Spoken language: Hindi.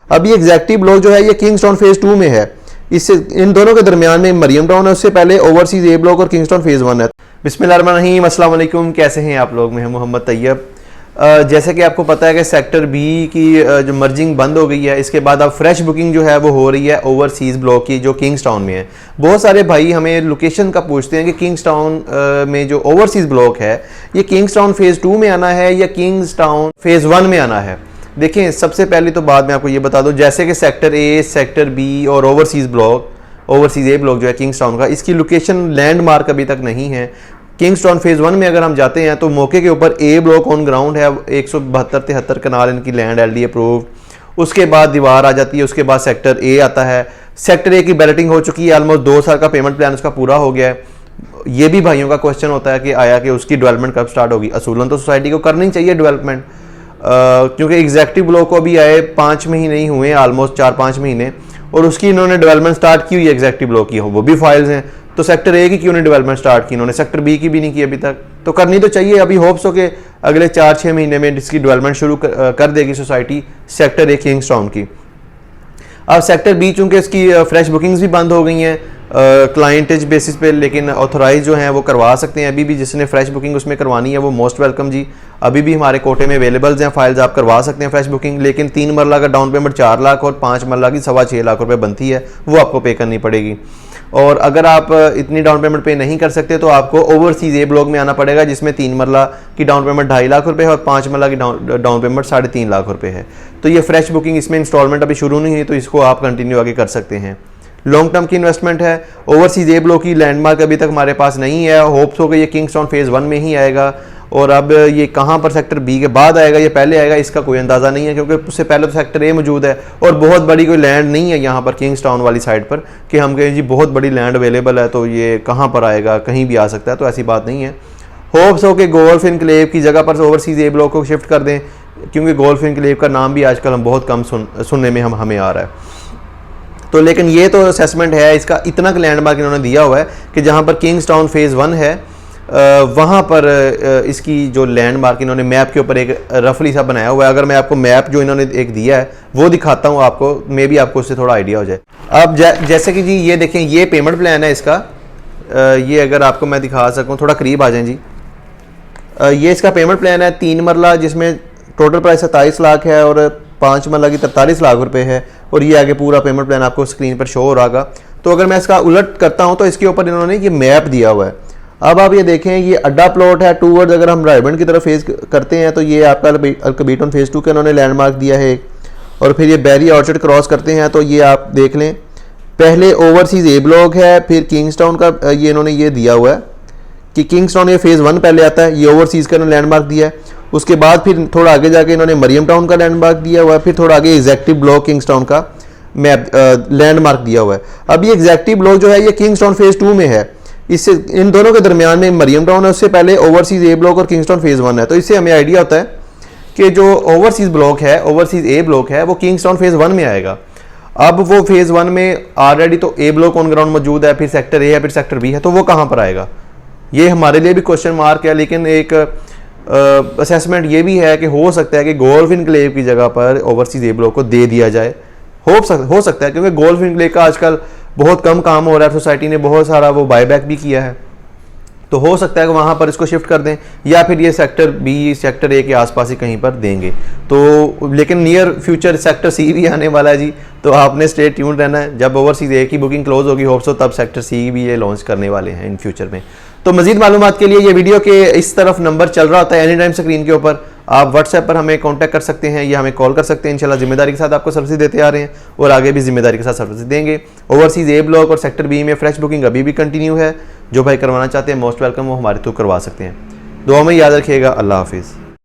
अब ये एग्जैक्टिव ब्लॉक जो है ये किंग्सटाउन फेज 2 में है। इससे इन दोनों के दरमियान में मरियम टाउन है, उससे पहले ओवरसीज ए ब्लॉक और किंग्सटाउन फेज 1 है। बिस्मिल्लाहिर्रहमानिर्रहीम, अस्सलाम वालेकुम, कैसे हैं आप लोग? मैं हूं मोहम्मद तैयब। जैसे कि आपको पता है कि सेक्टर बी की जो मर्जिंग बंद हो गई है, इसके बाद अब फ्रेश बुकिंग जो है वो हो रही है ओवरसीज़ ब्लॉक की जो किंग्सटाउन में है। बहुत सारे भाई हमें लोकेशन का पूछते हैं कि किंग्सटाउन में जो ओवरसीज़ ब्लॉक है ये किंग्सटाउन फेज़ 2 में आना है या किंग्सटाउन फेज़ 1 में आना है। देखिए, सबसे पहले तो बात मैं आपको ये बता दूं, जैसे कि सेक्टर ए, सेक्टर बी और ओवरसीज़ ए ब्लॉक जो है किंग्सटाउन का, इसकी लोकेशन लैंडमार्क अभी तक नहीं है। किंग्सटाउन फेज 1 में अगर हम जाते हैं तो मौके के ऊपर ए ब्लॉक ऑन ग्राउंड है, 172-73 कनाल इनकी लैंड एलडी अप्रूव्ड। उसके बाद दीवार आ जाती है, उसके बाद सेक्टर ए आता है। सेक्टर ए की बैलेटिंग हो चुकी है, ऑलमोस्ट 2 साल का पेमेंट प्लान उसका पूरा हो गया है। ये भी भाइयों का क्वेश्चन होता है कि आया कि उसकी डेवलपमेंट कब स्टार्ट होगी। असूलन तो सोसाइटी को करनी चाहिए डेवलपमेंट, क्योंकि एग्जैक्टिव ब्लॉक को अभी आए 5 महीने ही हुए, ऑलमोस्ट 4-5 महीने, और उसकी इन्होंने डेवलपमेंट स्टार्ट की हुई है एग्जैक्टिव ब्लॉक की, वो भी फाइल्स हैं। तो सेक्टर ए की क्यों नहीं डेवलपमेंट स्टार्ट की इन्होंने? सेक्टर बी की भी नहीं की अभी तक, तो करनी तो चाहिए। अभी होप्स हो कि अगले 4-6 महीने में इसकी डेवलपमेंट शुरू कर देगी सोसाइटी सेक्टर ए किंग्सटाउन की। अब सेक्टर बी चूंकि इसकी फ्रेश बुकिंग्स भी बंद हो गई हैं क्लाइंटेज बेसिस पे, लेकिन ऑथोराइज जो हैं वो करवा सकते हैं। अभी भी जिसने फ्रेश बुकिंग उसमें करवानी है वो मोस्ट वेलकम जी। अभी भी हमारे कोटे में अवेलेबल्स हैं फाइल्स, आप करवा सकते हैं फ्रेश बुकिंग। लेकिन 3 मरला का डाउन पेमेंट 4 लाख और 5 मरला की 6.25 लाख रुपए बनती है, वो आपको पे करनी पड़ेगी। और अगर आप इतनी डाउन पेमेंट पे नहीं कर सकते तो आपको ओवरसीज ए ब्लॉक में आना पड़ेगा, जिसमें 3 मरला की डाउन पेमेंट 2.5 लाख रुपए है और 5 मरला की डाउन पेमेंट 3.5 लाख रुपए है। तो ये फ्रेश बुकिंग, इसमें इंस्टॉलमेंट अभी शुरू नहीं हुई, तो इसको आप कंटिन्यू आगे कर सकते हैं। लॉन्ग टर्म की इन्वेस्टमेंट है। ओवरसीज ए ब्लॉक की लैंडमार्क अभी तक हमारे पास नहीं है, होप्स हो कि ये किंग्सटाउन फेज 1 में ही आएगा। और अब ये कहाँ पर सेक्टर बी के बाद आएगा या पहले आएगा इसका कोई अंदाज़ा नहीं है, क्योंकि उससे पहले तो सेक्टर ए मौजूद है और बहुत बड़ी कोई लैंड नहीं है यहाँ पर किंग्सटाउन वाली साइड पर कि हम कहें जी बहुत बड़ी लैंड अवेलेबल है तो ये कहाँ पर आएगा, कहीं भी आ सकता है, तो ऐसी बात नहीं है। होप्स हो कि गोल्फ इनक्लेव की जगह पर ओवरसीज ए ब्लॉक को शिफ्ट कर दें, क्योंकि गोल्फ इनक्लेव का नाम भी आजकल हम बहुत कम सुनने में हमें आ रहा है। तो लेकिन ये तो असेसमेंट है, इसका इतना लैंडमार्क इन्होंने दिया हुआ है कि जहाँ पर किंग्सटाउन फेज़ 1 है वहाँ पर इसकी जो लैंडमार्क इन्होंने मैप के ऊपर एक रफली सा बनाया हुआ है। अगर मैं आपको मैप जो इन्होंने एक दिया है वो दिखाता हूँ आपको, मे भी आपको उससे थोड़ा आइडिया हो जाए। अब जैसे कि जी ये देखें, ये पेमेंट प्लान है इसका। ये अगर आपको मैं दिखा सकूँ, थोड़ा करीब आ जाएँ जी। ये इसका पेमेंट प्लान है 3 मरला, जिसमें टोटल प्राइस 27 लाख है और 5 मरला की 43 लाख रुपए है। और ये आगे पूरा पेमेंट प्लान आपको स्क्रीन पर शो हो रहा। तो अगर मैं इसका उलट करता हूं तो इसके ऊपर इन्होंने ये मैप दिया हुआ है। अब आप ये देखें, ये अड्डा प्लॉट है टूवर्ड्स, अगर हम रायबंड की तरफ फेस करते हैं तो ये आपका अल्कबीटन फेज 2 का इन्होंने लैंडमार्क दिया है। और फिर ये बैरी ऑर्चर्ड क्रॉस करते हैं तो ये आप देख लें, पहले ओवरसीज ए ब्लॉक है, फिर किंग्सटाउन का ये इन्होंने ये दिया हुआ है कि किंग्सटाउन ये फेज़ 1 पहले आता है, ये ओवरसीज़ का इन्होंने लैंडमार्क दिया है। उसके बाद फिर थोड़ा आगे जाके इन्होंने मरियम टाउन का लैंडमार्क दिया हुआ है, फिर थोड़ा आगे एग्जैक्टिव ब्लॉक किंग्सटाउन का मैप लैंडमार्क दिया हुआ है। अब ये एग्जैक्टिव ब्लॉक जो है ये किंग्सटाउन फेज 2 में है। इससे इन दोनों के दरमियान में मरियम टाउन है, उससे पहले ओवरसीज ए ब्लॉक और किंग्सटाउन फेज 1 है। तो इससे हमें आइडिया होता है कि जो ओवरसीज ब्लॉक है, ओवरसीज ए ब्लॉक है, वो किंग्सटाउन फेज 1 में आएगा। अब वो फेज 1 में ऑलरेडी तो ए ब्लॉक ऑन ग्राउंड मौजूद है, फिर सेक्टर ए है, फिर सेक्टर बी है, तो वो कहाँ पर आएगा? ये हमारे लिए भी क्वेश्चन मार्क है। लेकिन एक असेसमेंट ये भी है कि हो सकता है कि गोल्फ इनक्लेव की जगह पर ओवरसीज ए ब्लॉक को दे दिया जाए। हो सकता है, क्योंकि गोल्फ इनक्लेव का आजकल बहुत कम काम हो रहा है, सोसाइटी ने बहुत सारा वो बायबैक भी किया है, तो हो सकता है कि वहाँ पर इसको शिफ्ट कर दें या फिर ये सेक्टर बी, सेक्टर ए के आसपास ही कहीं पर देंगे। तो लेकिन नियर फ्यूचर सेक्टर सी भी आने वाला है जी, तो आपने स्टे ट्यून्ड रहना है। जब ओवरसीज ए की बुकिंग क्लोज होगी होप्स हो, तब सेक्टर सी भी ये लॉन्च करने वाले हैं इन फ्यूचर में। तो मजीद मालूमात के लिए ये वीडियो के इस तरफ नंबर चल रहा होता है एनी टाइम स्क्रीन के ऊपर, आप व्हाट्सएप पर हमें कांटेक्ट कर सकते हैं या हमें कॉल कर सकते हैं। इंशाल्लाह जिम्मेदारी के साथ आपको सर्विस देते आ रहे हैं और आगे भी जिम्मेदारी के साथ सर्विस देंगे। ओवरसीज ए ब्लॉक और सेक्टर बी में फ्रेश बुकिंग अभी भी कंटिन्यू है। जो भाई करवाना चाहते हैं मोस्ट वेलकम, वो हमारे थ्रू करवा सकते हैं। दुआ में याद रखिएगा। अल्लाह हाफिज़।